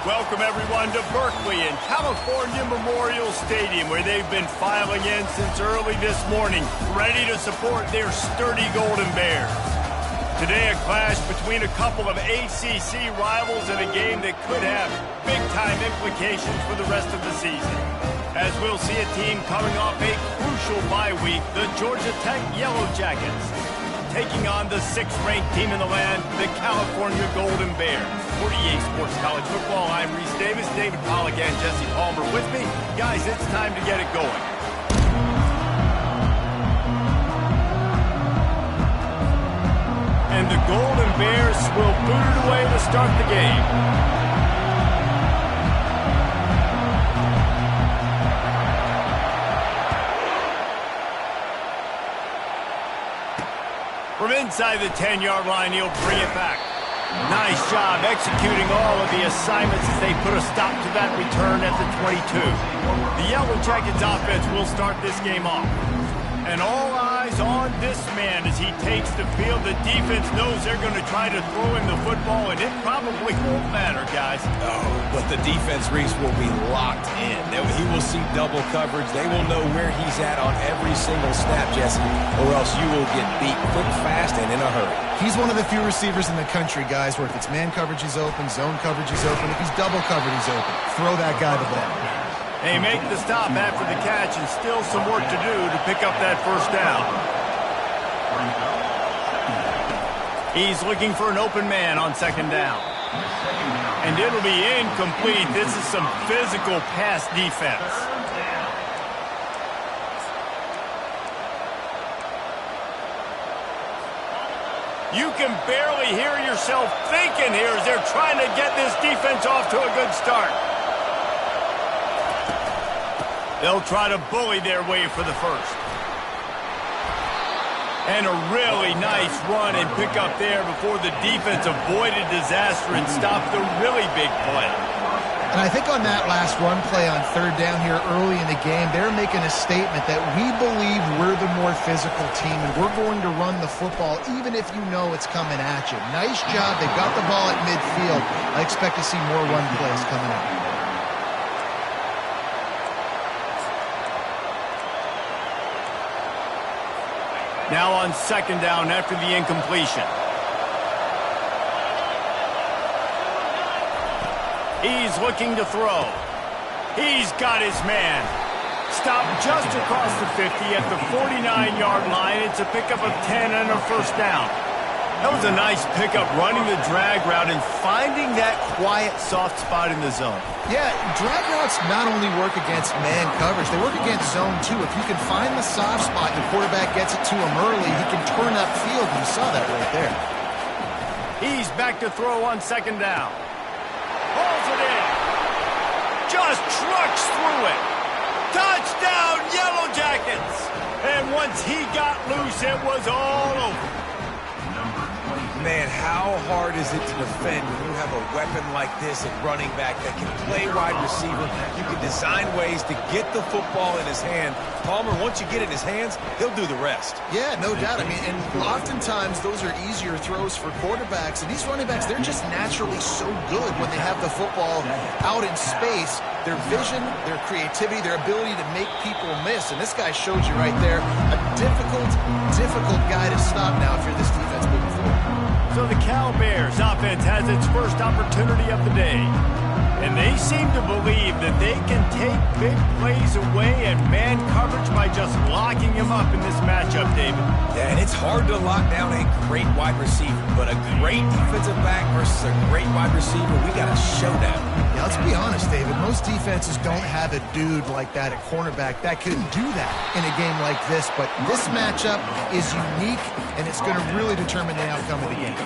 Welcome, everyone, to Berkeley and California Memorial Stadium, where they've been filing in since early this morning, ready to support their sturdy Golden Bears. Today, a clash between a couple of ACC rivals in a game that could have big-time implications for the rest of the season. As we'll see a team coming off a crucial bye week, the Georgia Tech Yellow Jackets, taking on the 6th-ranked team in the land, the California Golden Bears. For EA Sports College Football, I'm Reese Davis, David Pollack, and Jesse Palmer with me. Guys, it's time to get it going. And the Golden Bears will boot it away to start the game. From inside the 10-yard line, he'll bring it back. Nice job executing all of the assignments as they put a stop to that return at the 22. The Yellow Jackets offense will start this game off. And all eyes on this man as he takes the field. The defense knows they're going to try to throw him the football, and it probably won't matter, guys. Oh, but the defense, Reese, will be locked in. He will see double coverage. They will know where he's at on every single snap, Jesse, or else you will get beat quick, fast, and in a hurry. He's one of the few receivers in the country, guys, where if it's man coverage, he's open, zone coverage, he's open. If he's double covered, he's open. Throw that guy the ball. They make the stop after the catch, and still some work to do to pick up that first down. He's looking for an open man on 2nd down. And it'll be incomplete. This is some physical pass defense. You can barely hear yourself thinking here as they're trying to get this defense off to a good start. They'll try to bully their way for the first. And a really nice run and pick up there before the defense avoided disaster and stopped the really big play. And I think on that last run play on 3rd down here early in the game, they're making a statement that we believe we're the more physical team and we're going to run the football even if you know it's coming at you. Nice job. They've got the ball at midfield. I expect to see more run plays coming up. Now on 2nd down after the incompletion. He's looking to throw. He's got his man. Stopped just across the 50 at the 49-yard line. It's a pickup of 10 and a first down. That was a nice pickup, running the drag route and finding that quiet, soft spot in the zone. Yeah, drag routes not only work against man coverage, they work against zone too. If you can find the soft spot and the quarterback gets it to him early, he can turn upfield, and you saw that right there. He's back to throw on 2nd down. Pulls it in. Just trucks through it. Touchdown, Yellow Jackets! And once he got loose, it was all over. Man, how hard is it to defend when you have a weapon like this at running back that can play wide receiver? You can design ways to get the football in his hand. Palmer, once you get it in his hands, he'll do the rest. Yeah, no doubt. I mean, and oftentimes those are easier throws for quarterbacks. And these running backs, they're just naturally so good when they have the football out in space. Their vision, their creativity, their ability to make people miss. And this guy showed you right there a difficult guy to stop now if you're this defense moving forward. So the Cal Bears offense has its first opportunity of the day. And they seem to believe that they can take big plays away and man coverage by just locking him up in this matchup, David. Yeah, and it's hard to lock down a great wide receiver, but a great defensive back versus a great wide receiver, we got a showdown. Yeah, let's be honest, David. Most defenses don't have a dude like that at cornerback that could do that in a game like this, but this matchup is unique, and it's going to really determine the outcome of the game.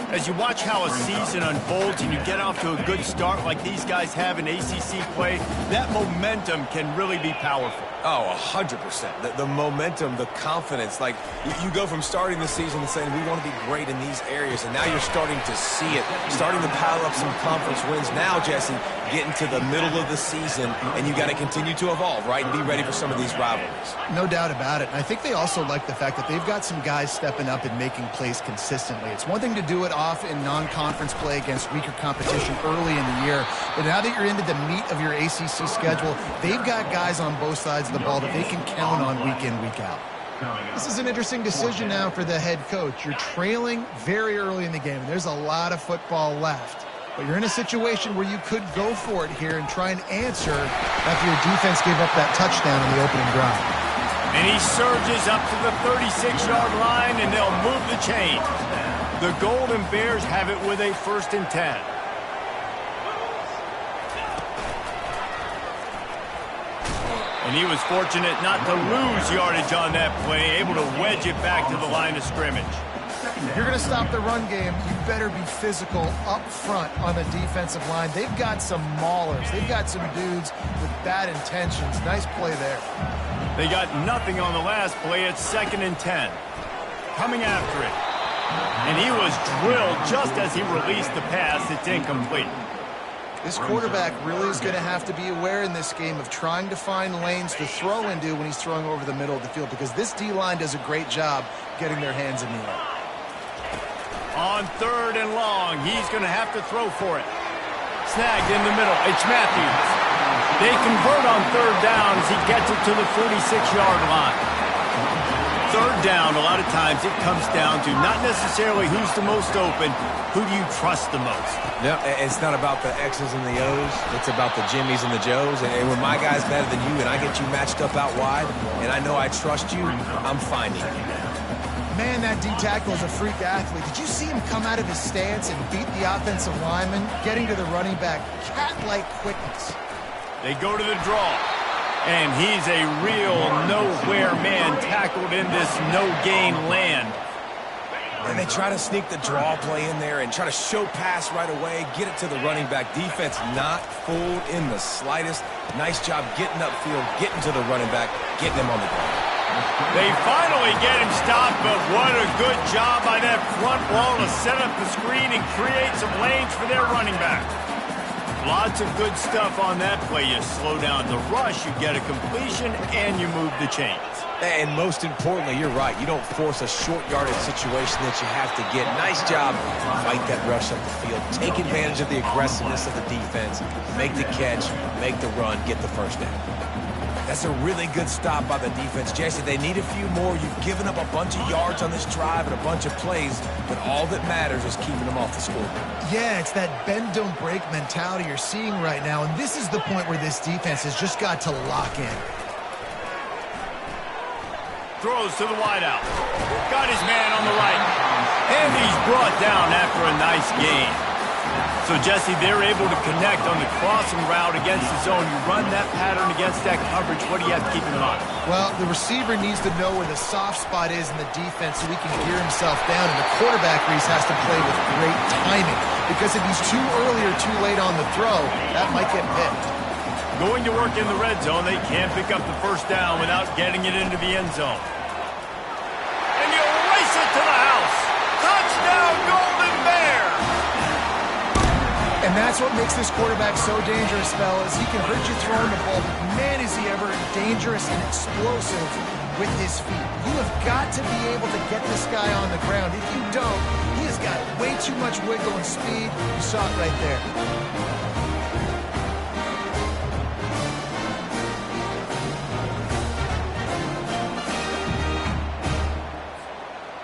As you watch how a season unfolds and you get off to a good start like these guys have in ACC play, that momentum can really be powerful. Oh, 100%. The momentum, the confidence. Like, you go from starting the season and saying, we want to be great in these areas, and now you're starting to see it, starting to pile up some conference wins. Now, Jesse, getting to the middle of the season, and you got to continue to evolve, right, and be ready for some of these rivalries. No doubt about it. And I think they also like the fact that they've got some guys stepping up and making plays consistently. It's one thing to do it off in non-conference play against weaker competition early in the year, but now that you're into the meat of your ACC schedule, they've got guys on both sides of the ball that they can count on week in, week out. This is an interesting decision now for the head coach. You're trailing very early in the game, and there's a lot of football left. But you're in a situation where you could go for it here and try and answer after your defense gave up that touchdown on the opening drive. And he surges up to the 36-yard line, and they'll move the chain. The Golden Bears have it with a 1st and 10. And he was fortunate not to lose yardage on that play, able to wedge it back to the line of scrimmage. If you're going to stop the run game, you better be physical up front on the defensive line. They've got some maulers. They've got some dudes with bad intentions. Nice play there. They got nothing on the last play. It's 2nd and 10. Coming after it. And he was drilled just as he released the pass. It's incomplete. This quarterback really is going to have to be aware in this game of trying to find lanes to throw into when he's throwing over the middle of the field, because this D-line does a great job getting their hands in the air. On 3rd and long, he's going to have to throw for it. Snagged in the middle. It's Matthews. They convert on 3rd down as he gets it to the 46-yard line. 3rd down, a lot of times it comes down to not necessarily who's the most open, who do you trust the most? Yeah, it's not about the X's and the O's. It's about the Jimmies and the Joes. And when my guy's better than you and I get you matched up out wide and I know I trust you, I'm finding you. Man, that D-tackle is a freak athlete. Did you see him come out of his stance and beat the offensive lineman, getting to the running back? Cat-like quickness. They go to the draw. And he's a real nowhere man tackled in this no-gain land. And they try to sneak the draw play in there and try to show pass right away, get it to the running back. Defense not fooled in the slightest. Nice job getting upfield, getting to the running back, getting him on the ground. They finally get him stopped, but what a good job by that front wall to set up the screen and create some lanes for their running back. Lots of good stuff on that play. You slow down the rush, you get a completion, and you move the chains. And most importantly, you're right. You don't force a short yardage situation that you have to get. Nice job. Fight that rush up the field. Take advantage of the aggressiveness of the defense. Make the catch, make the run, get the 1st down. That's a really good stop by the defense. Jesse, they need a few more. You've given up a bunch of yards on this drive and a bunch of plays, but all that matters is keeping them off the scoreboard. Yeah, it's that bend-don't-break mentality you're seeing right now, and this is the point where this defense has just got to lock in. Throws to the wideout. Got his man on the right. And he's brought down after a nice gain. So, Jesse, they're able to connect on the crossing route against the zone. You run that pattern against that coverage. What do you have to keep in mind? Well, the receiver needs to know where the soft spot is in the defense so he can gear himself down. And the quarterback, Reese, has to play with great timing. Because if he's too early or too late on the throw, that might get picked. Going to work in the red zone, they can't pick up the 1st down without getting it into the end zone. And you race it to the house. Touchdown, Golden Bears! And that's what makes this quarterback so dangerous, fellas. He can hurt you throwing the ball, but man, is he ever dangerous and explosive with his feet. You have got to be able to get this guy on the ground. If you don't, he has got way too much wiggle and speed. You saw it right there.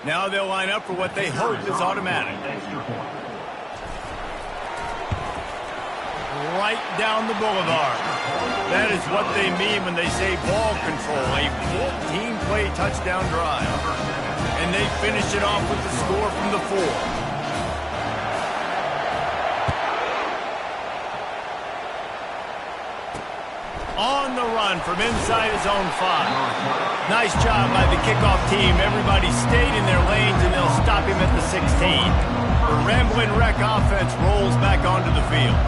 Now they'll line up for what they hope is automatic. Right down the boulevard. That is what they mean when they say ball control, a 14-play touchdown drive. And they finish it off with the score from the 4. On the run from inside his own 5. Nice job by the kickoff team. Everybody stayed in their lanes, and they'll stop him at the 16. The rambling wreck offense rolls back onto the field.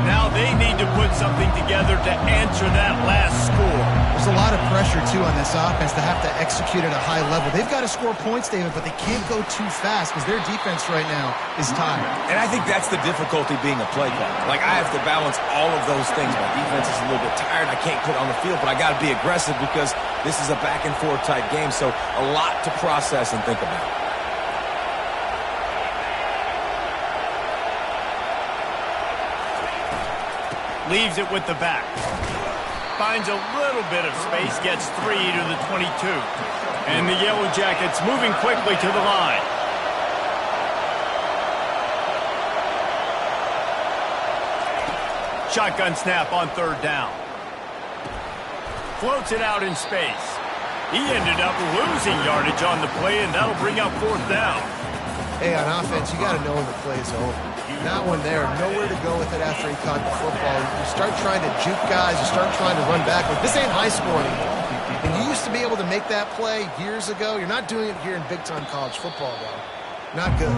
Now they need to put something together to answer that last score. There's a lot of pressure, too, on this offense to have to execute at a high level. They've got to score points, David, but they can't go too fast because their defense right now is tired. And I think that's the difficulty being a play caller. Like, I have to balance all of those things. My defense is a little bit tired. I can't put on the field, but I got to be aggressive because this is a back-and-forth type game, so a lot to process and think about. Leaves it with the back. Finds a little bit of space, gets 3 to the 22. And the Yellow Jackets moving quickly to the line. Shotgun snap on 3rd down. Floats it out in space. He ended up losing yardage on the play, and that'll bring up 4th down. Hey, on offense, you got to know when the play's over. That one there, nowhere to go with it after he caught the football. You start trying to juke guys, you start trying to run backward. This ain't high school anymore. And you used to be able to make that play years ago. You're not doing it here in big-time college football, though. Not good.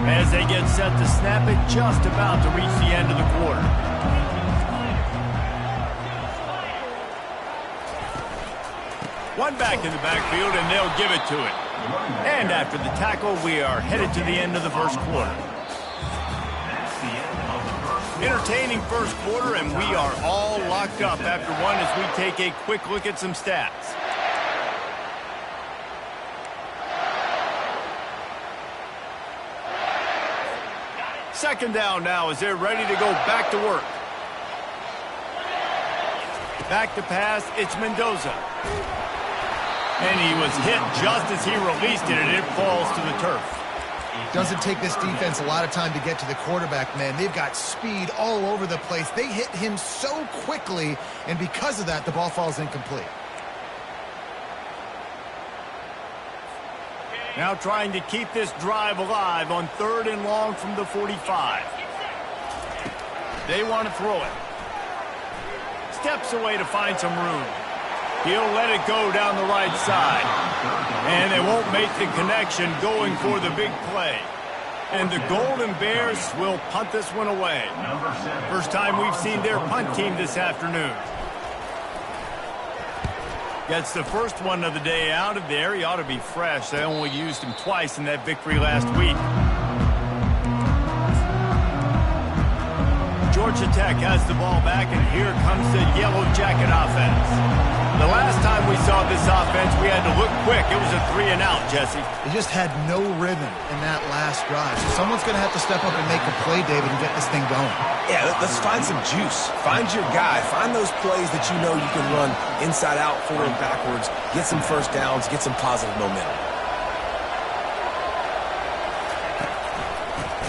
As they get set to snap it, just about to reach the end of the quarter. One back in the backfield, and they'll give it to it. And after the tackle, we are headed to the end of the first quarter. Entertaining first quarter, and we are all locked up after one as we take a quick look at some stats. Second down now as they're ready to go back to work. Back to pass, it's Mendoza. And he was hit just as he released it, and it falls to the turf. Doesn't take this defense a lot of time to get to the quarterback, man. They've got speed all over the place. They hit him so quickly, and because of that, the ball falls incomplete. Now trying to keep this drive alive on 3rd and long from the 45. They want to throw it. Steps away to find some room. He'll let it go down the right side. And they won't make the connection going for the big play. And the Golden Bears will punt this one away. First time we've seen their punt team this afternoon. Gets the first one of the day out of there. He ought to be fresh. They only used him twice in that victory last week. Georgia Tech has the ball back, and here comes the Yellow Jacket offense. The last time we saw this offense, we had to look quick. It was a 3-and-out, Jesse. They just had no rhythm in that last drive. So someone's going to have to step up and make a play, David, and get this thing going. Yeah, let's find some juice. Find your guy. Find those plays that you know you can run inside out, forward, backwards, get some first downs, get some positive momentum.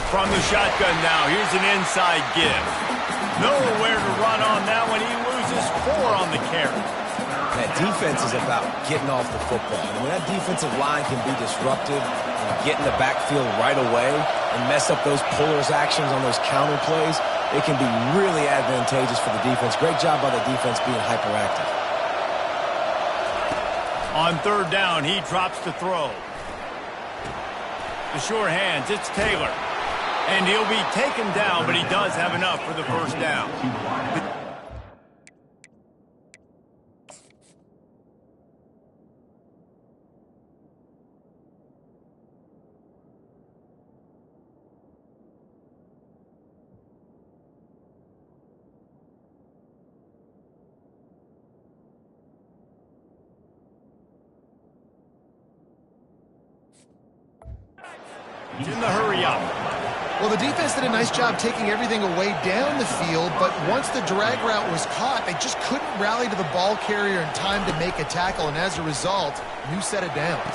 From the shotgun now, here's an inside give. Nowhere to run on that one. He loses 4 on the carry. That defense is about getting off the football. And when that defensive line can be disruptive and get in the backfield right away and mess up those pullers actions on those counter plays, it can be really advantageous for the defense. Great job by the defense being hyperactive. On 3rd down, he drops to throw. The sure hands, it's Taylor. And he'll be taken down, but he does have enough for the first down. He's in the hurry up. Well, the defense did a nice job taking everything away down the field, but once the drag route was caught, they just couldn't rally to the ball carrier in time to make a tackle, and as a result, new set of downs.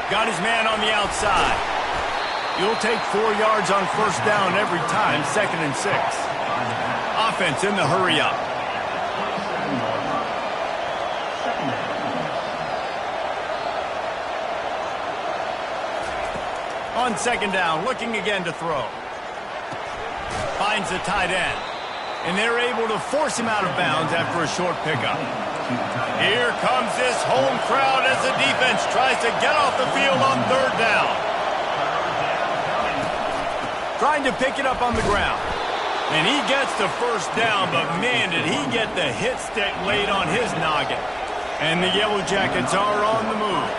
Got his man on the outside. He'll take 4 yards on first down every time, 2nd and 6. Offense in the hurry up. On 2nd down, looking again to throw. Finds the tight end. And they're able to force him out of bounds after a short pickup. Here comes this home crowd as the defense tries to get off the field on third down. Trying to pick it up on the ground. And he gets the first down, but man, did he get the hit stick laid on his noggin. And the Yellow Jackets are on the move.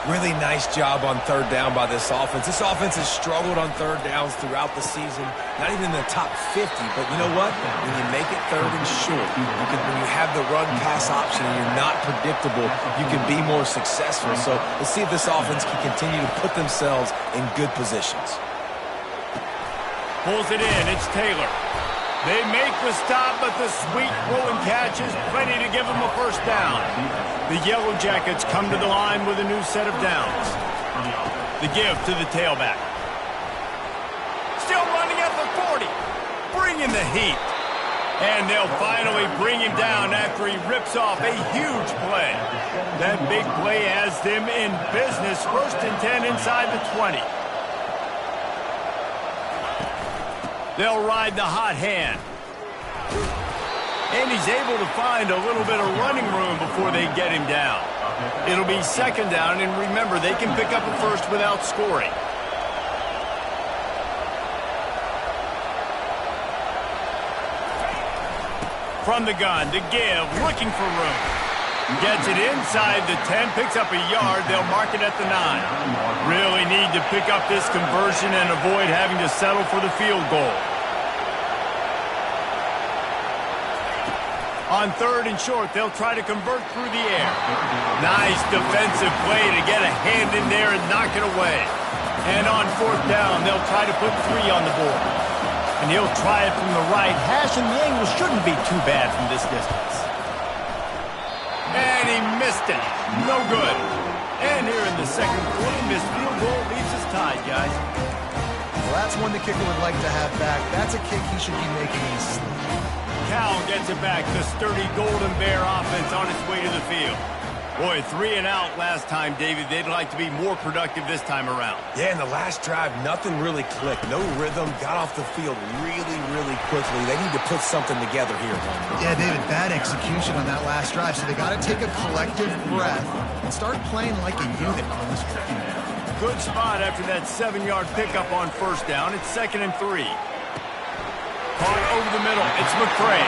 Really nice job on third down by this offense. This offense has struggled on third downs throughout the season. Not even in the top 50, but you know what? When you make it third and short, when you have the run-pass option and you're not predictable, you can be more successful. So let's see if this offense can continue to put themselves in good positions. Pulls it in. It's Taylor. They make the stop, but the sweet rolling catch is plenty to give them a first down. The Yellow Jackets come to the line with a new set of downs. The give to the tailback. Still running at the 40. Bringing the heat. And they'll finally bring him down after he rips off a huge play. That big play has them in business. 1st and 10 inside the 20. They'll ride the hot hand. And he's able to find a little bit of running room before they get him down. It'll be 2nd down, and remember, they can pick up a first without scoring. From the gun to give, looking for room. Gets it inside the 10, picks up a yard. They'll mark it at the 9. Really need to pick up this conversion and avoid having to settle for the field goal. On 3rd and short, they'll try to convert through the air. Nice defensive play to get a hand in there and knock it away. And on 4th down, they'll try to put 3 on the board. And he'll try it from the right hash, and the angle shouldn't be too bad from this distance. And he missed it. No good. And here in the 2nd quarter, missed field goal leaves us tied, guys. Well, that's one the kicker would like to have back. That's a kick he should be making in his sleep. Cal gets it back. The sturdy Golden Bear offense on its way to the field. Boy, 3 and out last time, David. They'd like to be more productive this time around. Yeah, in the last drive, nothing really clicked. No rhythm. Got off the field really, really quickly. They need to put something together here. Yeah, David, bad execution on that last drive. So they got to take a collective breath and start playing like a unit on this one. Good spot after that 7-yard pickup on 1st down. It's 2nd and 3. Caught over the middle. It's McCray.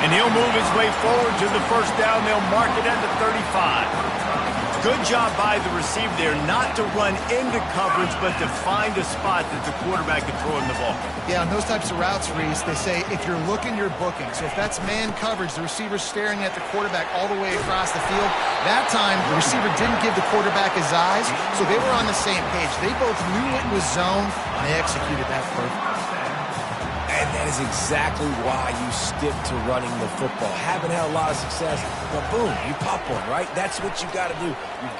And he'll move his way forward to the 1st down. They'll mark it at the 35. Good job by the receiver there not to run into coverage, but to find a spot that the quarterback can throw him the ball. Yeah, on those types of routes, Reese, they say if you're looking, you're booking. So if that's man coverage, the receiver's staring at the quarterback all the way across the field. That time, the receiver didn't give the quarterback his eyes, so they were on the same page. They both knew it was zone, and they executed that perfectly. And that is exactly why you stick to running the football. Haven't had a lot of success, but boom, you pop one, right? That's what you got to do. You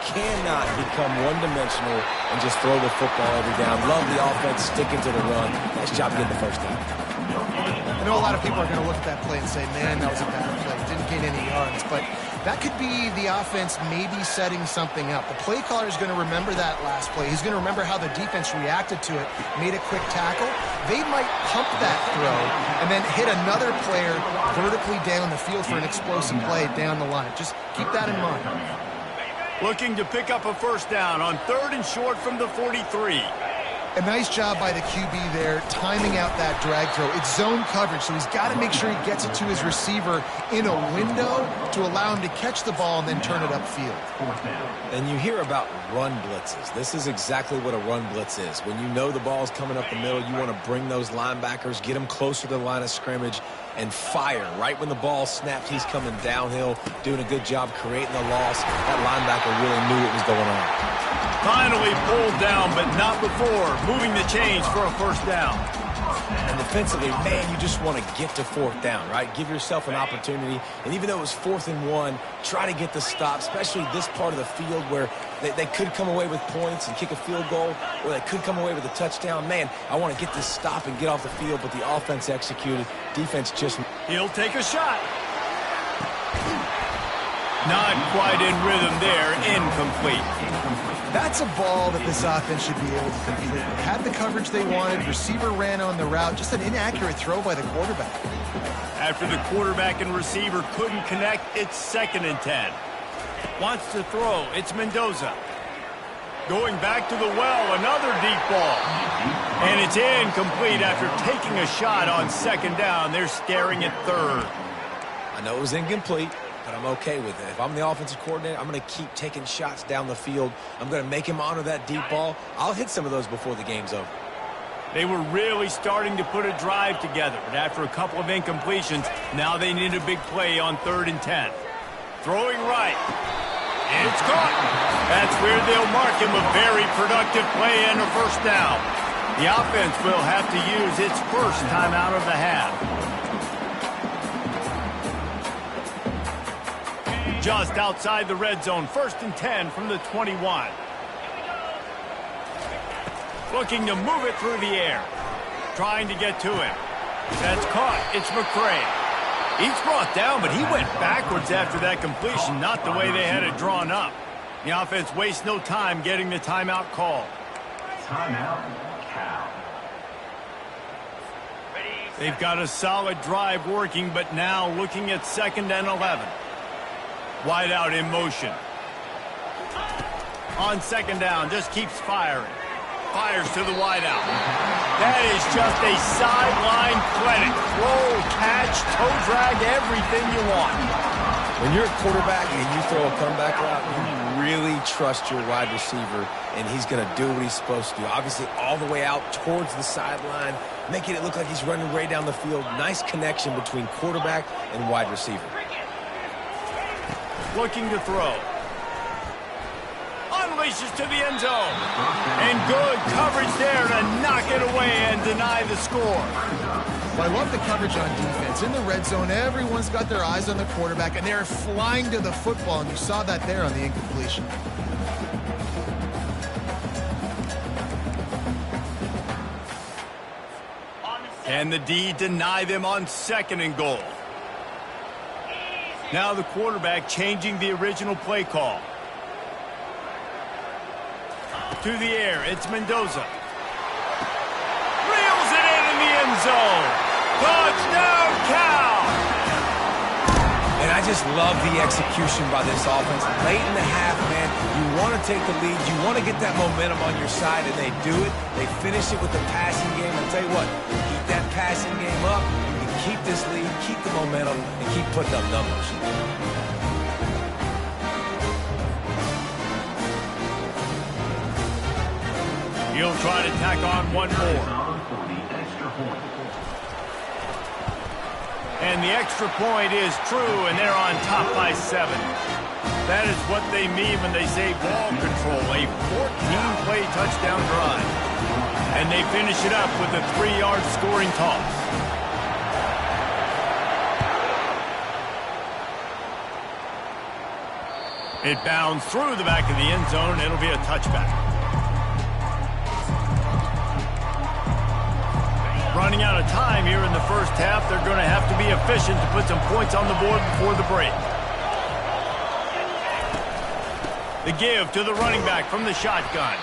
cannot become one-dimensional and just throw the football every down. Love the offense, sticking to the run. Nice job getting the first down. I know a lot of people are going to look at that play and say, man, that was a bad play. Didn't gain any yards, but that could be the offense maybe setting something up. The play caller is going to remember that last play. He's going to remember how the defense reacted to it, made a quick tackle. They might pump that throw and then hit another player vertically down the field for an explosive play down the line. Just keep that in mind. Looking to pick up a 1st down on 3rd and short from the 43. A nice job by the QB there, timing out that drag throw. It's zone coverage, so he's got to make sure he gets it to his receiver in a window to allow him to catch the ball and then turn it upfield. And you hear about run blitzes. This is exactly what a run blitz is. When you know the ball's coming up the middle, you want to bring those linebackers, get them closer to the line of scrimmage, and fire. Right when the ball snapped, he's coming downhill, doing a good job creating the loss. That linebacker really knew what was going on. Finally pulled down, but not before. Moving the chains for a 1st down. And defensively, man, you just want to get to 4th down, right? Give yourself an opportunity. And even though it was 4th and 1, try to get the stop, especially this part of the field where they could come away with points and kick a field goal, or they could come away with a touchdown. Man, I want to get this stop and get off the field, but the offense executed. Defense just... He'll take a shot. Not quite in rhythm there. Incomplete. That's a ball that this offense should be able to complete. Had the coverage they wanted, receiver ran on the route, just an inaccurate throw by the quarterback. After the quarterback and receiver couldn't connect, it's 2nd and 10. Wants to throw. It's Mendoza. Going back to the well, another deep ball. And it's incomplete after taking a shot on 2nd down. They're staring at 3rd. I know it was incomplete, but I'm okay with it. If I'm the offensive coordinator, I'm going to keep taking shots down the field. I'm going to make him honor that deep ball. I'll hit some of those before the game's over. They were really starting to put a drive together, but after a couple of incompletions, now they need a big play on 3rd and 10. Throwing right. It's caught. That's where they'll mark him a very productive play and a 1st down. The offense will have to use its first timeout of the half. Just outside the red zone, 1st and 10 from the 21. Looking to move it through the air. Trying to get to him. That's caught. It's McCray. He's brought down, but he went backwards after that completion, not the way they had it drawn up. The offense wastes no time getting the timeout call. Timeout, Cal. They've got a solid drive working, but now looking at 2nd and 11. Wide out in motion. On 2nd down, just keeps firing. Fires to the wideout. That is just a sideline clinic. Roll, catch, toe drag, everything you want. When you're a quarterback and you throw a comeback route, you really trust your wide receiver, and he's going to do what he's supposed to do. Obviously, all the way out towards the sideline, making it look like he's running way down the field. Nice connection between quarterback and wide receiver. Looking to throw. Unleashes to the end zone. And good coverage there to knock it away and deny the score. Well, I love the coverage on defense. In the red zone, everyone's got their eyes on the quarterback, and they're flying to the football, and you saw that there on the incompletion. And the D deny them on 2nd and goal. Now the quarterback changing the original play call. To the air, it's Mendoza. Reels it in the end zone. Touchdown, Cal! And I just love the execution by this offense. Late in the half, man, you want to take the lead. You want to get that momentum on your side, and they do it. They finish it with the passing game. I'll tell you what, keep that passing game up. You can keep this lead, keep the momentum, and keep putting up numbers. He'll try to tack on one more. And the extra point is true, and they're on top by 7. That is what they mean when they say ball control, a 14-play touchdown drive. And they finish it up with a 3-yard scoring toss. It bounds through the back of the end zone. It'll be a touchback. Running out of time here in the 1st half. They're going to have to be efficient to put some points on the board before the break. The give to the running back from the shotgun.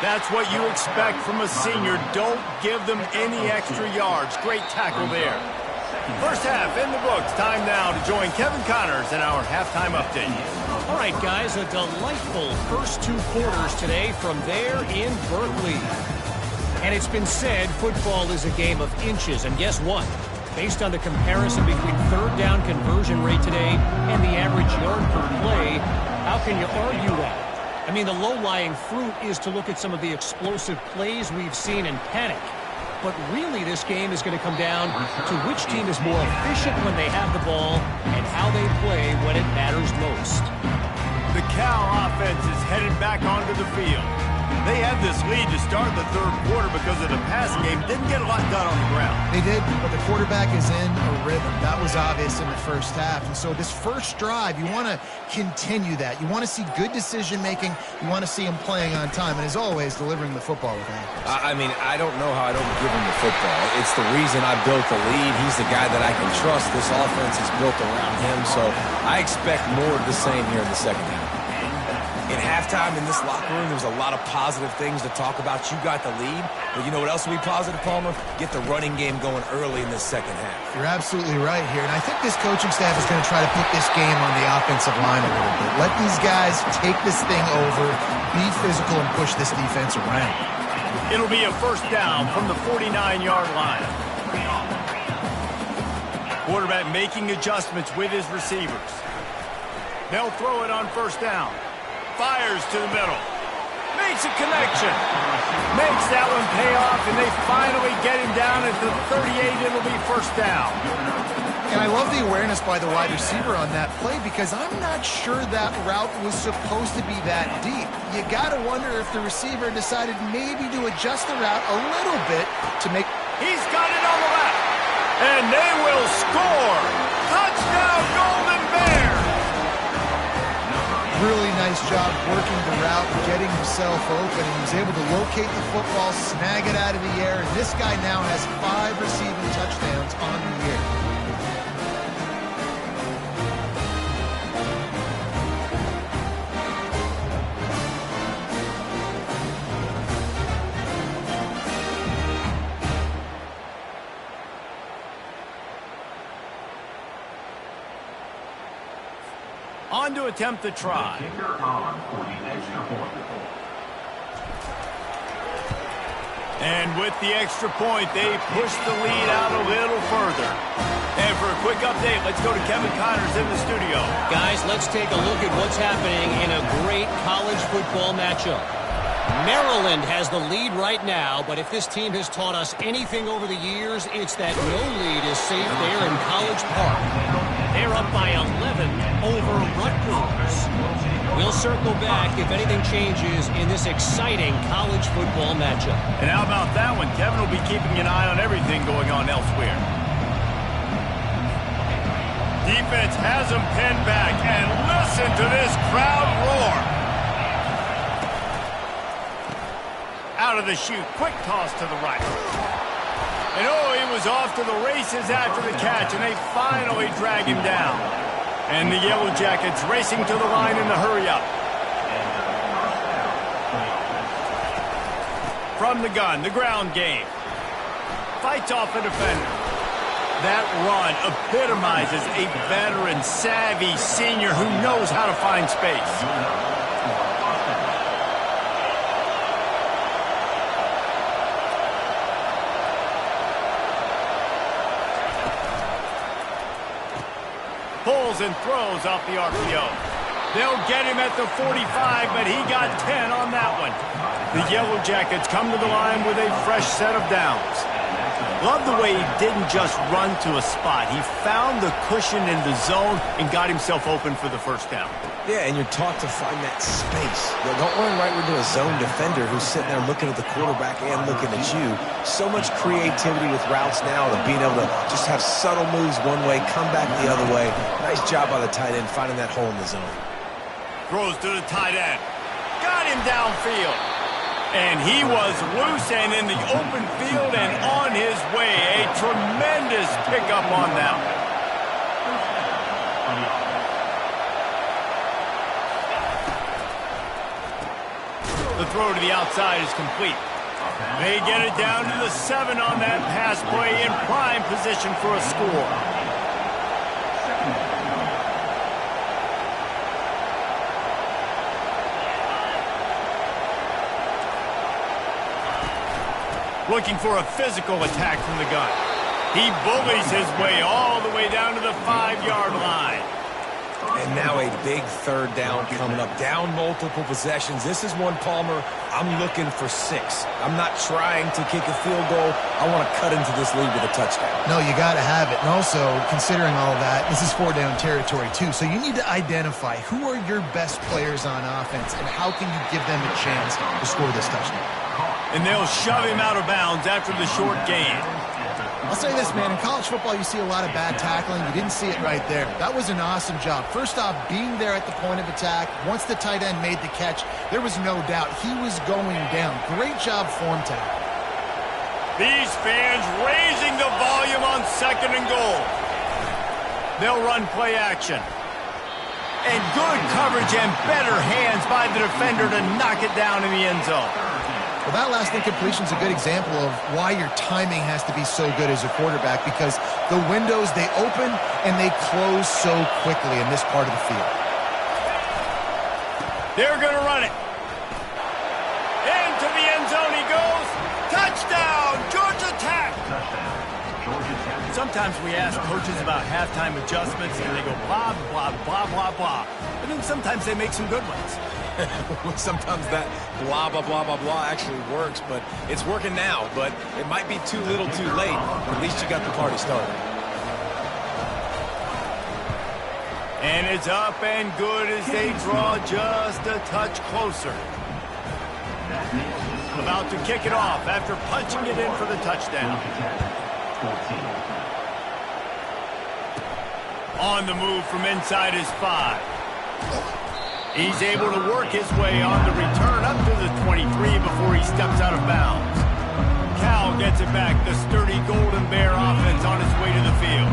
That's what you expect from a senior. Don't give them any extra yards. Great tackle there. 1st half in the books. Time now to join Kevin Connors in our halftime update. All right, guys, a delightful first 2 quarters today from there in Berkeley. And it's been said football is a game of inches. And guess what? Based on the comparison between 3rd down conversion rate today and the average yard per play, how can you argue that? I mean, the low-lying fruit is to look at some of the explosive plays we've seen in panic. But really, this game is going to come down to which team is more efficient when they have the ball and how they play when it matters most. The Cal offense is headed back onto the field. They had this lead to start the 3rd quarter because of the passing game. Didn't get a lot done on the ground. They did, but the quarterback is in a rhythm. That was obvious in the 1st half. And so this first drive, you want to continue that. You want to see good decision-making. You want to see him playing on time. And as always, delivering the football with accuracy. I mean, I don't know how I don't give him the football. It's the reason I built the lead. He's the guy that I can trust. This offense is built around him. So I expect more of the same here in the 2nd half. In halftime in this locker room, there was a lot of positive things to talk about. You got the lead, but you know what else will be positive, Palmer? Get the running game going early in this second half. You're absolutely right here, and I think this coaching staff is going to try to put this game on the offensive line a little bit. Let these guys take this thing over, be physical, and push this defense around. It'll be a first down from the 49-yard line. Quarterback making adjustments with his receivers. They'll throw it on first down. Fires to the middle. Makes a connection. Makes that one pay off, and they finally get him down at the 38. It'll be first down. And I love the awareness by the wide receiver on that play because I'm not sure that route was supposed to be that deep. You got to wonder if the receiver decided maybe to adjust the route a little bit to make... He's got it on the left. And they will score. Touchdown, Golden Bears. Really nice job working the route, getting himself open. He was able to locate the football, snag it out of the air, and this guy now has 5 receiving touchdowns on the year. On to attempt the try. Kicker on for the extra point. And with the extra point, they push the lead out a little further. And for a quick update, let's go to Kevin Connors in the studio. Guys, let's take a look at what's happening in a great college football matchup. Maryland has the lead right now, but if this team has taught us anything over the years, it's that no lead is safe there in College Park. They're up by 11 over Rutgers. We'll circle back if anything changes in this exciting college football matchup. And how about that one? Kevin will be keeping an eye on everything going on elsewhere. Defense has them pinned back, and listen to this crowd roar. Out of the chute, quick toss to the right. And oh, he was off to the races after the catch, and they finally drag him down. And the Yellow Jackets racing to the line in the hurry-up. From the gun, the ground game. Fights off the defender. That run epitomizes a veteran, savvy senior who knows how to find space. Pulls and throws off the RPO. They'll get him at the 45, but he got 10 on that one. The Yellow Jackets come to the line with a fresh set of downs. Love the way he didn't just run to a spot. He found the cushion in the zone and got himself open for the first down. Yeah, and you're taught to find that space. Don't run right into a zone defender who's sitting there looking at the quarterback and looking at you. So much creativity with routes now to being able to just have subtle moves one way, come back the other way. Nice job by the tight end finding that hole in the zone. Throws to the tight end. Got him downfield. And he was loose and in the open field and on his way. A tremendous pickup on that one. The throw to the outside is complete. They get it down to the 7 on that pass play in prime position for a score. Looking for a physical attack from the gun. He bullies his way all the way down to the 5-yard line. And now a big third down coming up. Down multiple possessions. This is one, Palmer, I'm looking for 6. I'm not trying to kick a field goal. I want to cut into this lead with a touchdown. No, you got to have it. And also, considering all that, this is 4-down territory too. So you need to identify who are your best players on offense and how can you give them a chance to score this touchdown. And they'll shove him out of bounds after the short gain. I'll say this, man. In college football, you see a lot of bad tackling. You didn't see it right there. That was an awesome job. First off, being there at the point of attack. Once the tight end made the catch, there was no doubt he was going down. Great job for him today. These fans raising the volume on 2nd and goal. They'll run play action. And good coverage and better hands by the defender to knock it down in the end zone. Well, that last incompletion is a good example of why your timing has to be so good as a quarterback, because the windows, they open and they close so quickly in this part of the field. They're going to run it. Into the end zone he goes. Touchdown, Georgia Tech. Sometimes we ask coaches about halftime adjustments, and they go blah, blah, blah, blah, blah. And then sometimes they make some good ones. Sometimes that blah, blah, blah, blah, blah actually works, but it's working now. But it might be too little too late. At least you got the party started. And it's up and good as they draw just a touch closer. About to kick it off after punching it in for the touchdown. On the move from inside his 5. He's able to work his way on the return up to the 23 before he steps out of bounds. Cal gets it back. The sturdy Golden Bear offense on its way to the field.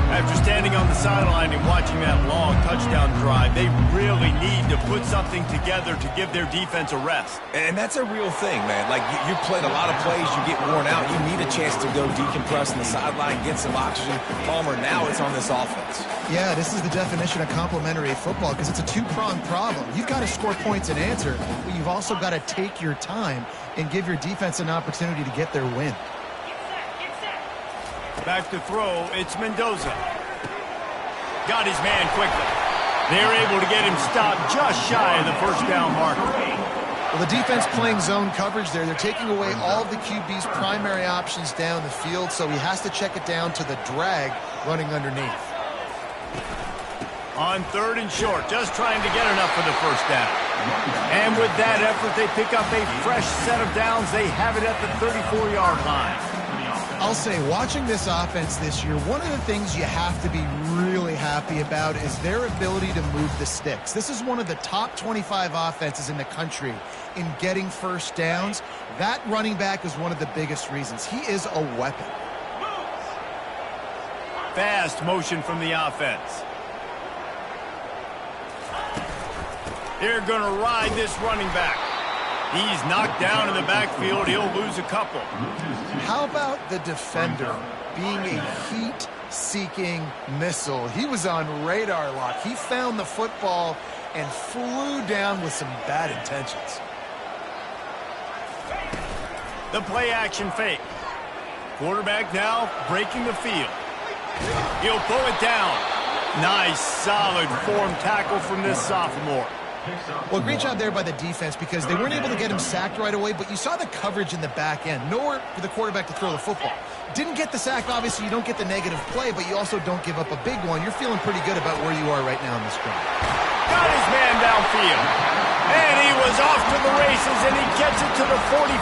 After standing on the sideline and watching that long touchdown drive, they really need to put something together to give their defense a rest. And that's a real thing, man. Like, you played a lot of plays, you get worn out, you need a chance to go decompress on the sideline, get some oxygen. Palmer, now it's on this offense. Yeah, this is the definition of complementary football, because it's a two-pronged problem. You've got to score points and answer, but you've also got to take your time and give your defense an opportunity to get their win. Back to throw, it's Mendoza. Got his man quickly. They're able to get him stopped just shy of the first down marker. Well, the defense playing zone coverage there. They're taking away all of the QB's primary options down the field, so he has to check it down to the drag running underneath. On 3rd and short, just trying to get enough for the first down. And with that effort, they pick up a fresh set of downs. They have it at the 34-yard line. I'll say, watching this offense this year, one of the things you have to be really happy about is their ability to move the sticks. This is one of the top 25 offenses in the country in getting first downs. That running back is one of the biggest reasons. He is a weapon. Fast motion from the offense. They're going to ride this running back. He's knocked down in the backfield. He'll lose a couple. How about the defender being a heat-seeking missile? He was on radar lock. He found the football and flew down with some bad intentions. The play-action fake. Quarterback now breaking the field. He'll pull it down. Nice, solid form tackle from this sophomore. Well, great job there by the defense, because they weren't able to get him sacked right away, but you saw the coverage in the back end. Nowhere for the quarterback to throw the football. Didn't get the sack, obviously. You don't get the negative play, but you also don't give up a big one. You're feeling pretty good about where you are right now in this drive. Got his man downfield. And he was off to the races, and he gets it to the 45.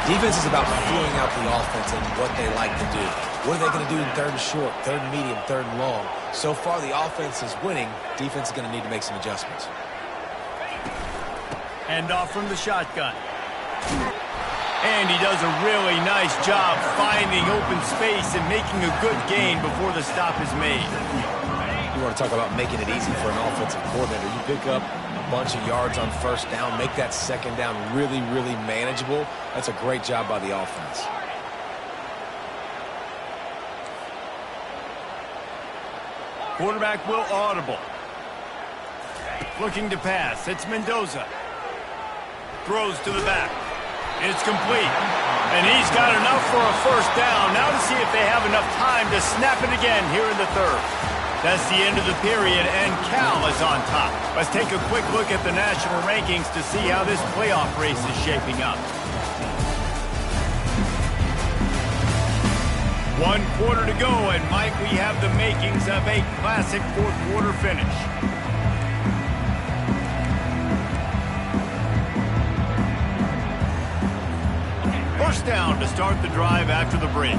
Defense is about feeling out the offense and what they like to do. What are they going to do in 3rd and short, 3rd and medium, 3rd and long? So far, the offense is winning. Defense is going to need to make some adjustments. Hand off from the shotgun. And he does a really nice job finding open space and making a good gain before the stop is made. You want to talk about making it easy for an offensive coordinator. You pick up a bunch of yards on 1st down, make that 2nd down really, really manageable. That's a great job by the offense. Quarterback will audible. Looking to pass. It's Mendoza. Throws to the back. It's complete. And he's got enough for a 1st down. Now to see if they have enough time to snap it again here in the 3rd. That's the end of the period, and Cal is on top. Let's take a quick look at the national rankings to see how this playoff race is shaping up. 1 quarter to go, and Mike, we have the makings of a classic 4th quarter finish. First down to start the drive after the break.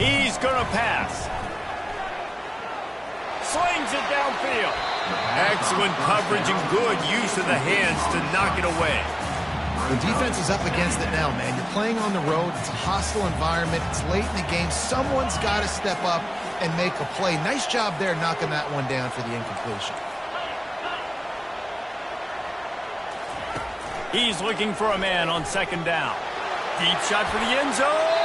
He's going to pass. Slings it downfield. Excellent coverage and good use of the hands to knock it away. The defense is up against it now, man. You're playing on the road. It's a hostile environment. It's late in the game. Someone's got to step up and make a play. Nice job there knocking that one down for the incompletion. He's looking for a man on second down. Deep shot for the end zone.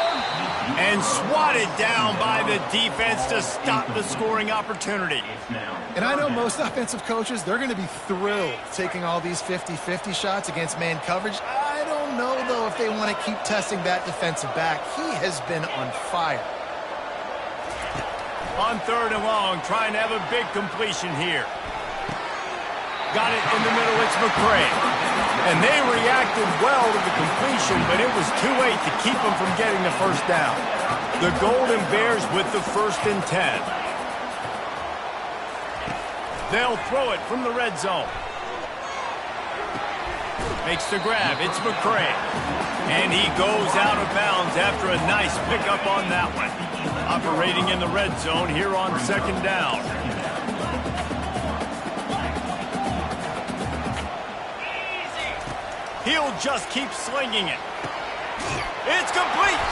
And swatted down by the defense to stop the scoring opportunity. And I know most offensive coaches, they're going to be thrilled taking all these 50-50 shots against man coverage. I don't know, though, if they want to keep testing that defensive back. He has been on fire. On third and long, trying to have a big completion here. Got it in the middle, it's McCray. And they reacted well to the completion, but it was too late to keep them from getting the first down. The Golden Bears with the 1st and 10. They'll throw it from the red zone. Makes the grab, it's McCray. And he goes out of bounds after a nice pickup on that one. Operating in the red zone here on second down. He'll just keep slinging it. It's complete.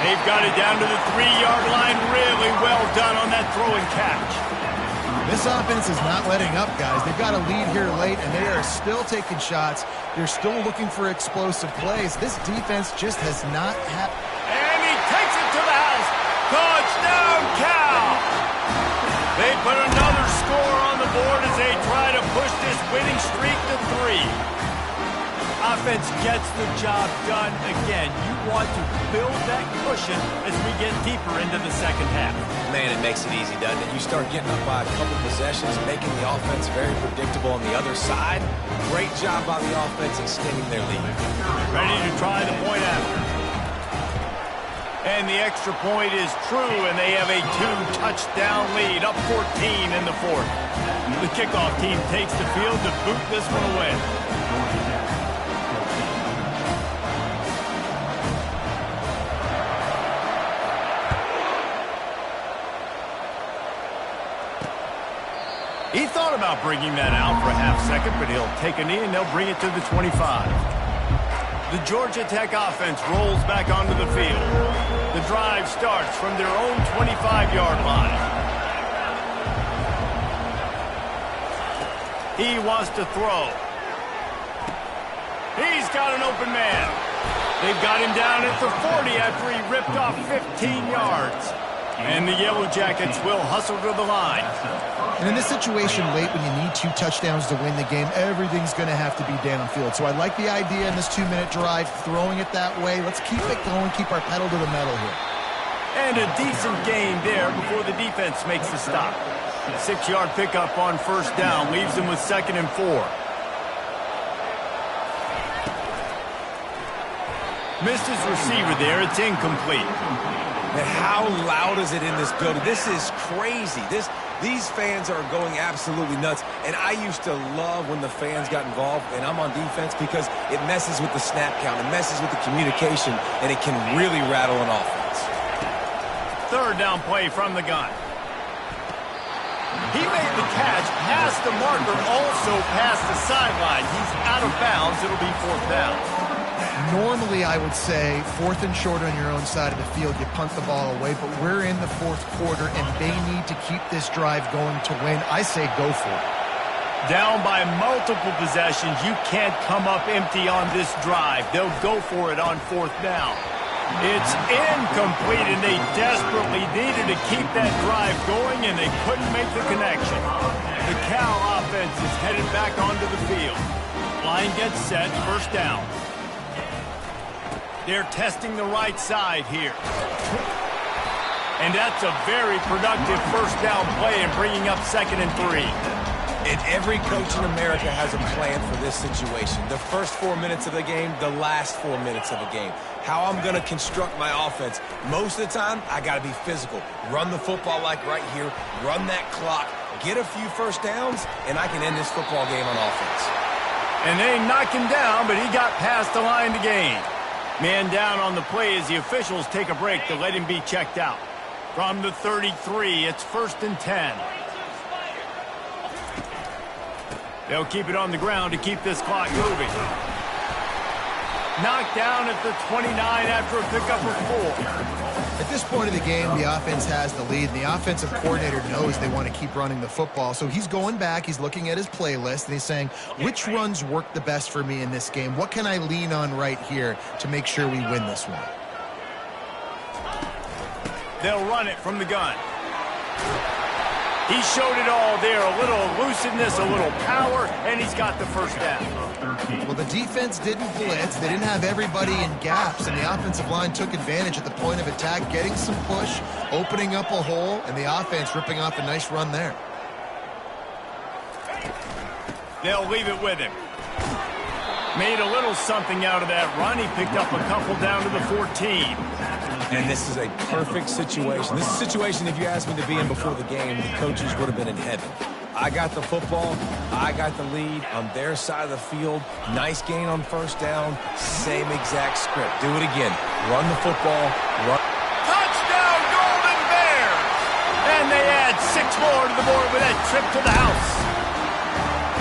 They've got it down to the 3-yard line. Really well done on that throw and catch. This offense is not letting up, guys. They've got a lead here late, and they are still taking shots. They're still looking for explosive plays. This defense just has not had... And he takes it to the house. Touchdown, Cal! They put another score on the board as they try to push this winning streak to 3. Offense gets the job done again. You want to build that cushion as we get deeper into the second half. Man, it makes it easy, doesn't it? You start getting up by a couple possessions, making the offense very predictable on the other side. Great job by the offense extending their lead. Ready to try the point after. And the extra point is true, and they have a 2-touchdown lead, up 14 in the 4th. The kickoff team takes the field to boot this one away. He thought about bringing that out for a half second, but he'll take a knee and they'll bring it to the 25. The Georgia Tech offense rolls back onto the field. The drive starts from their own 25-yard line. He wants to throw. He's got an open man. They've got him down at the 40 after he ripped off 15 yards. And the Yellow Jackets will hustle to the line. And in this situation late when you need 2 touchdowns to win the game, everything's going to have to be downfield. So I like the idea in this 2-minute drive, throwing it that way. Let's keep it going, keep our pedal to the metal here. And a decent gain there before the defense makes the stop. 6-yard pickup on first down leaves them with 2nd and 4. Missed his receiver there. It's incomplete. And how loud is it in this building? This is crazy. These fans are going absolutely nuts. And I used to love when the fans got involved, and I'm on defense, because it messes with the snap count. It messes with the communication, and it can really rattle an offense. 3rd down play from the gun. He made the catch past the marker, also past the sideline. He's out of bounds. It'll be 4th down. Normally, I would say 4th and short on your own side of the field, you punt the ball away, but we're in the 4th quarter, and they need to keep this drive going to win. I say go for it. Down by multiple possessions, you can't come up empty on this drive. They'll go for it on 4th down. It's incomplete, and they desperately needed to keep that drive going, and they couldn't make the connection. The Cal offense is headed back onto the field. Line gets set, 1st down. They're testing the right side here. And that's a very productive 1st down play and bringing up 2nd and 3. And every coach in America has a plan for this situation. The first 4 minutes of the game, the last 4 minutes of the game. How I'm going to construct my offense. Most of the time, I got to be physical. Run the football like right here. Run that clock. Get a few 1st downs, and I can end this football game on offense. And they knock him down, but he got past the line to gain. Man down on the play as the officials take a break to let him be checked out. From the 33, it's 1st and 10. They'll keep it on the ground to keep this clock moving. Knocked down at the 29 after a pickup of 4. At this point of the game, the offense has the lead, and the offensive coordinator knows they want to keep running the football. So he's going back, he's looking at his playlist, and he's saying, which runs work the best for me in this game? What can I lean on right here to make sure we win this one? They'll run it from the gun. He showed it all there, a little elusiveness, a little power, and he's got the first down. Well, the defense didn't blitz. They didn't have everybody in gaps, and the offensive line took advantage at the point of attack, getting some push, opening up a hole, and the offense ripping off a nice run there. They'll leave it with him. Made a little something out of that run. He picked up a couple down to the 14. And this is a perfect situation. This is a situation, if you asked me to be in before the game, the coaches would have been in heaven. I got the football. I got the lead on their side of the field. Nice gain on first down. Same exact script. Do it again. Run the football. Run. Touchdown, Golden Bears! And they add 6 more to the board with that trip to the house.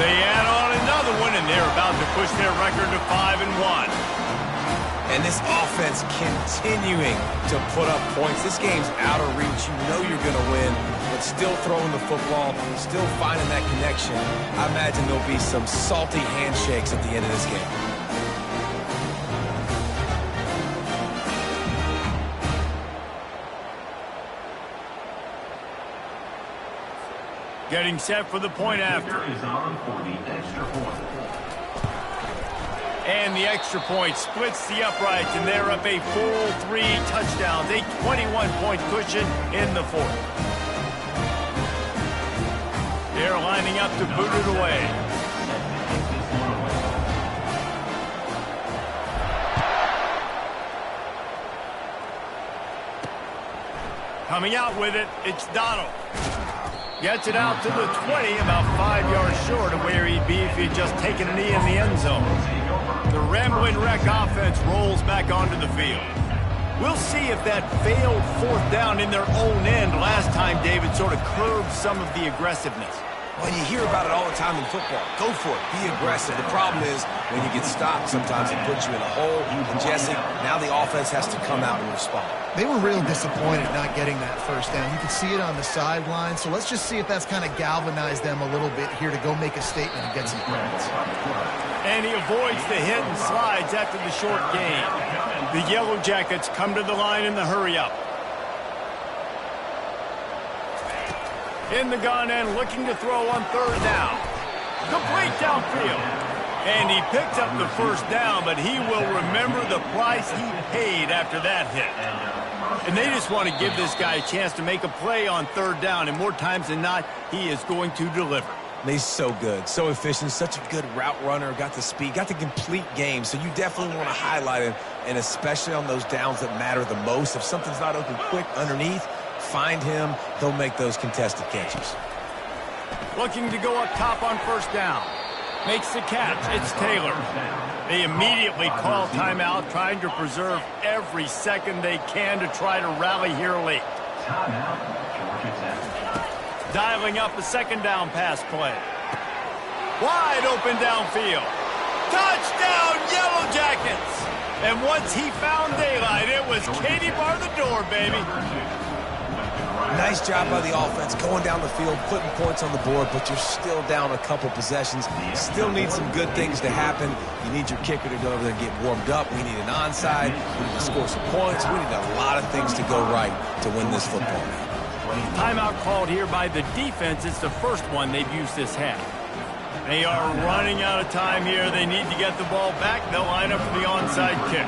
They add on another one, and they're about to push their record to 5-1. And this offense continuing to put up points. This game's out of reach. You know you're going to win, but still throwing the football, still finding that connection. I imagine there'll be some salty handshakes at the end of this game. Getting set for the point after. Is on for the extra point. And the extra point splits the uprights, and they're up a full 3 touchdowns, a 21-point cushion in the 4th. They're lining up to boot it away. Coming out with it, it's Donald. Gets it out to the 20, about 5 yards short of where he'd be if he'd just taken a knee in the end zone. The Rambling Wreck offense rolls back onto the field. We'll see if that failed 4th down in their own end last time, David, sort of curbed some of the aggressiveness. Well, you hear about it all the time in football. Go for it. Be aggressive. The problem is when you get stopped, sometimes it puts you in a hole. And, Jesse, now the offense has to come out and respond. They were real disappointed not getting that first down. You could see it on the sideline, so let's just see if that's kind of galvanized them a little bit here to go make a statement and get some points. And he avoids the hit and slides after the short gain. The Yellow Jackets come to the line in the hurry-up. In the gun and looking to throw on 3rd down. Complete downfield. And he picked up the first down, but he will remember the price he paid after that hit. And they just want to give this guy a chance to make a play on 3rd down, and more times than not, he is going to deliver. He's so good, so efficient, such a good route runner, got the speed, got the complete game, so you definitely want to highlight him, and especially on those downs that matter the most. If something's not open quick underneath, find him, he'll make those contested catches. Looking to go up top on 1st down. Makes the catch. It's Taylor. They immediately call timeout, trying to preserve every second they can to try to rally here late. Dialing up a 2nd down pass play. Wide open downfield. Touchdown, Yellow Jackets! And once he found daylight, it was Katie bar the door, baby. Nice job by the offense going down the field, putting points on the board, but you're still down a couple possessions. Still need some good things to happen. You need your kicker to go over there and get warmed up. We need an onside. We need to score some points. We need a lot of things to go right to win this football game. Timeout called here by the defense. It's the first one they've used this half. They are running out of time here. They need to get the ball back. They'll line up for the onside kick.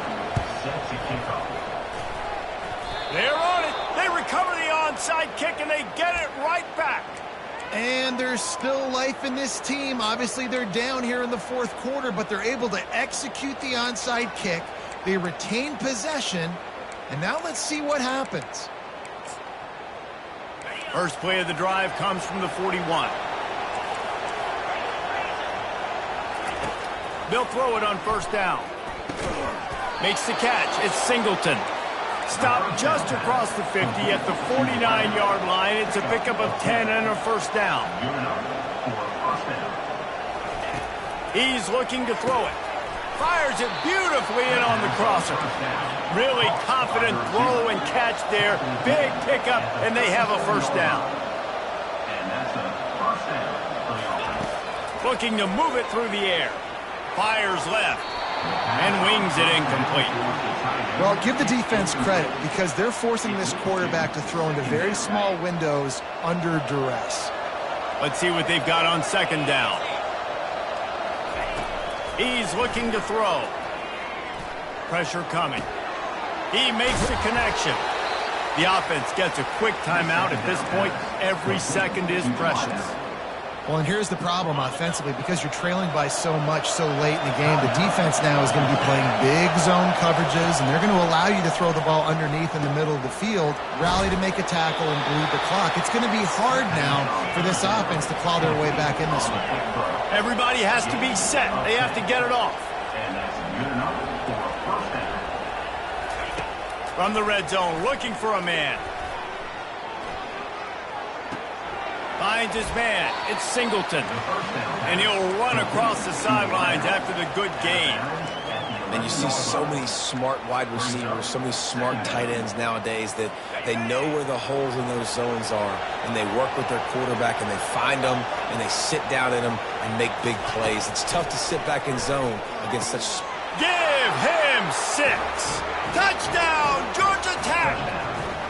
They're on it. They recover the onside kick, and they get it right back. And there's still life in this team. Obviously, they're down here in the 4th quarter, but they're able to execute the onside kick. They retain possession, and now let's see what happens. First play of the drive comes from the 41. They'll throw it on 1st down. Makes the catch. It's Singleton. Stopped just across the 50 at the 49-yard line. It's a pickup of 10 and a 1st down. He's looking to throw it. Fires it beautifully in on the crosser. Really confident throw and catch there. Big pickup, and they have a first down. And that's a first down. Looking to move it through the air. Fires left and wings it incomplete. Well, give the defense credit because they're forcing this quarterback to throw into very small windows under duress. Let's see what they've got on second down. He's looking to throw. Pressure coming. He makes the connection. The offense gets a quick timeout. At this point, every second is precious. Well, and here's the problem offensively. Because you're trailing by so much so late in the game, the defense now is going to be playing big zone coverages, and they're going to allow you to throw the ball underneath in the middle of the field, rally to make a tackle, and bleed the clock. It's going to be hard now for this offense to claw their way back in this one. Everybody has to be set. They have to get it off. And that's good enough for a first down. From the red zone, looking for a man. Finds his man. It's Singleton. And he'll run across the sidelines after the good gain. And you see so many smart wide receivers, so many smart tight ends nowadays that they know where the holes in those zones are, and they work with their quarterback, and they find them, and they sit down in them and make big plays. It's tough to sit back in zone against such... Give him 6. Touchdown, Georgia Tech.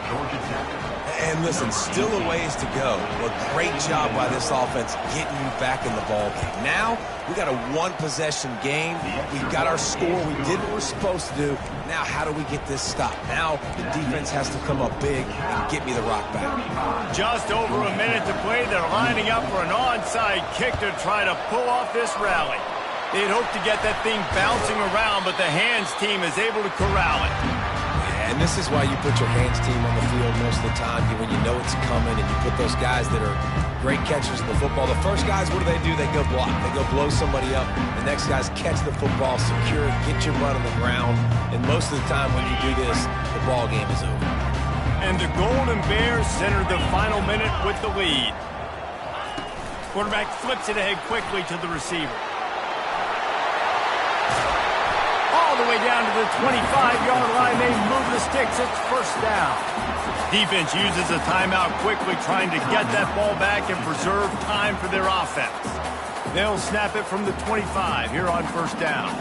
Georgia Tech. And listen, still a ways to go. A great job by this offense getting you back in the ball game. Now, we got a one-possession game. We've got our score. We did what we're supposed to do. Now, how do we get this stopped? Now, the defense has to come up big and get me the rock back. Just over a minute to play. They're lining up for an onside kick to try to pull off this rally. They'd hope to get that thing bouncing around, but the hands team is able to corral it. And this is why you put your hands team on the field most of the time, when you know it's coming, and you put those guys that are great catchers of the football. The first guys, what do? They go block. They go blow somebody up. The next guys catch the football, secure it, get your butt on the ground. And most of the time when you do this, the ball game is over. And the Golden Bears center the final minute with the lead. Quarterback flips it ahead quickly to the receiver. All the way down to the 25-yard line. They move the sticks. It's first down. Defense uses a timeout quickly, trying to get that ball back and preserve time for their offense. They'll snap it from the 25 here on first down.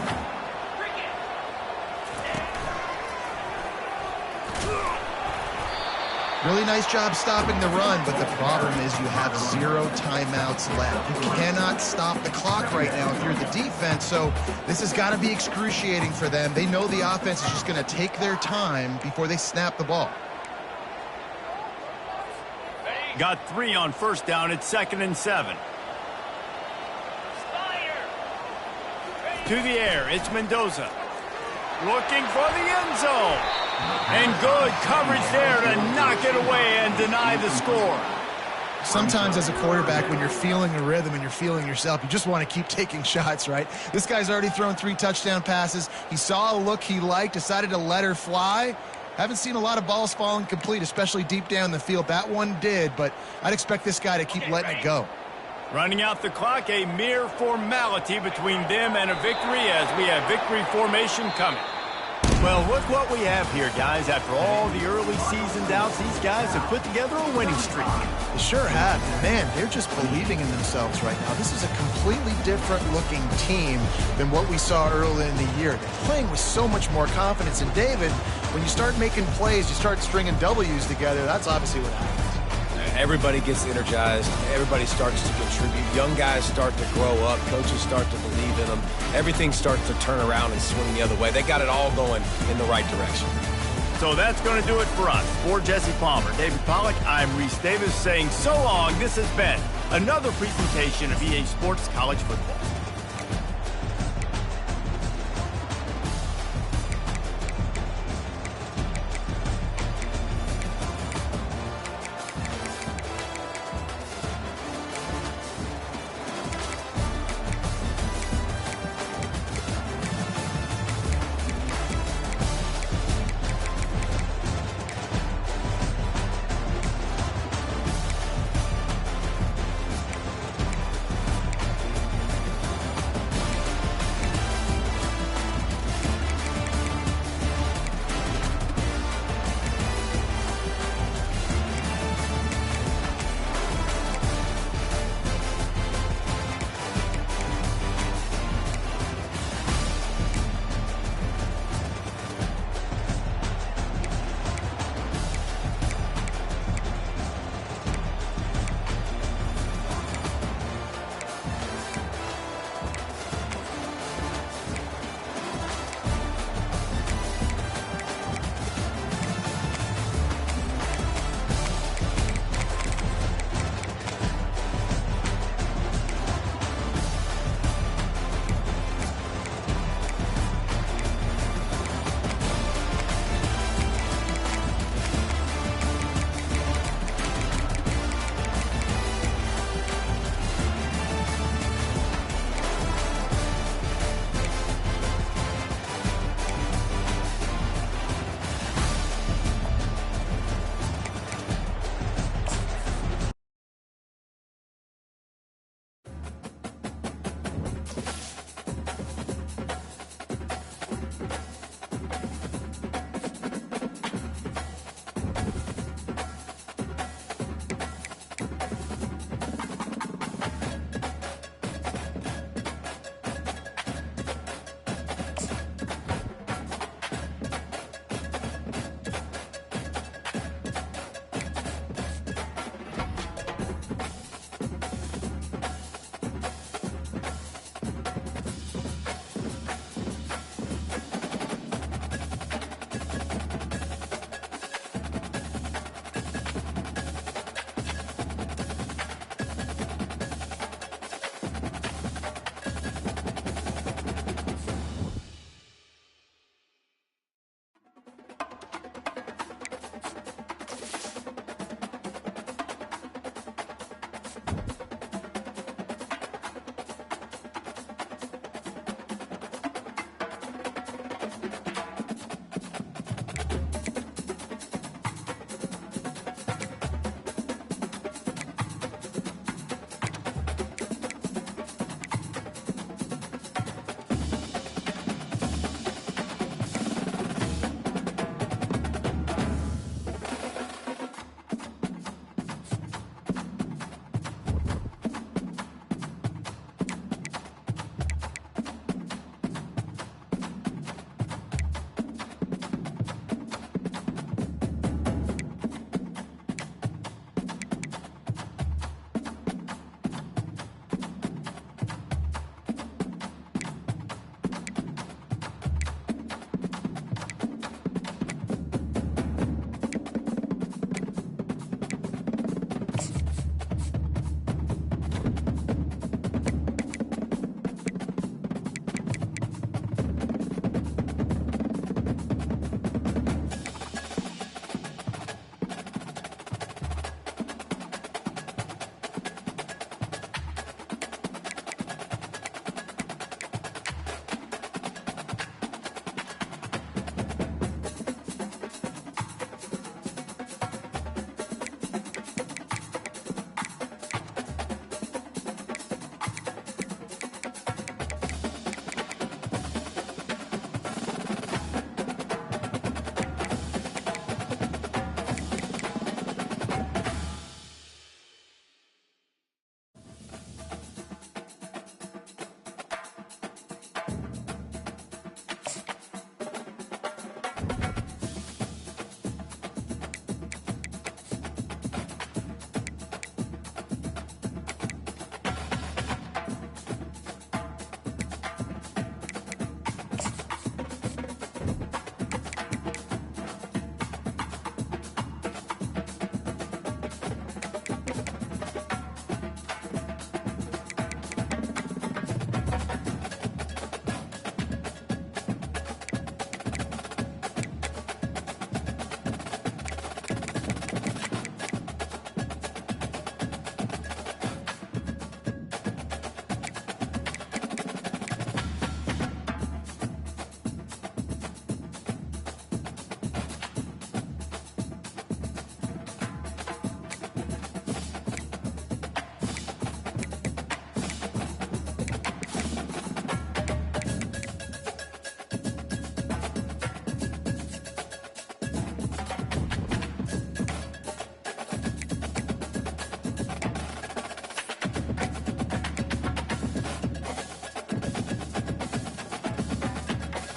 Really nice job stopping the run, but the problem is you have 0 timeouts left. You cannot stop the clock right now if you're the defense, so this has got to be excruciating for them. They know the offense is just going to take their time before they snap the ball. Got 3 on first down. It's 2nd and 7. To the air, it's Mendoza. Looking for the end zone. And good coverage there to knock it away and deny the score. Sometimes as a quarterback, when you're feeling a rhythm and you're feeling yourself, you just want to keep taking shots, right? This guy's already thrown 3 touchdown passes. He saw a look he liked, decided to let her fly. Haven't seen a lot of balls falling complete, especially deep down the field. That one did, but I'd expect this guy to keep letting it go. Running out the clock, a mere formality between them and a victory as we have victory formation coming. Well, look what we have here, guys. After all the early season doubts, these guys have put together a winning streak. They sure have. Man, they're just believing in themselves right now. This is a completely different-looking team than what we saw early in the year. They're playing with so much more confidence. And, David, when you start making plays, you start stringing W's together, that's obviously what happens. Everybody gets energized. Everybody starts to contribute. Young guys start to grow up. Coaches start to believe in them. Everything starts to turn around and swing the other way. They got it all going in the right direction. So that's going to do it for us. For Jesse Palmer, David Pollack, I'm Reese Davis saying so long. This has been another presentation of EA Sports College Football.